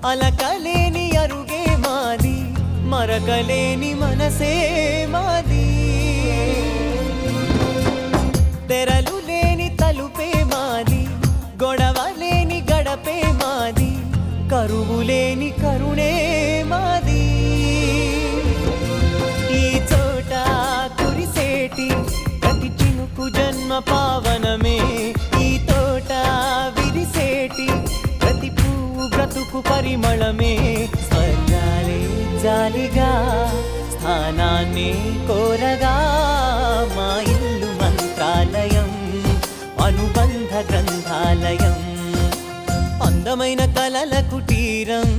అలకలేని అరుగే మాది, మరకలేని మనసే మాది. తెరలు లేని తలుపే మాది, గొడవ లేని గడపే మాది, కరువు లేని కరుణే మాది. ఈ చోట కురిసేటి ప్రతి చినుకు జన్మ పావనమే, ఈ తోట విరిసేటి ప్రతి పువ్వు బ్రతుకు పరిమళమే. స్వర్గాలే జాలిగా స్థానాన్ని కోరగా, మా ఇల్లు మంత్రాలయం, అనుబంధ గ్రంథాలయం, అందమైన కలల కుటీరం.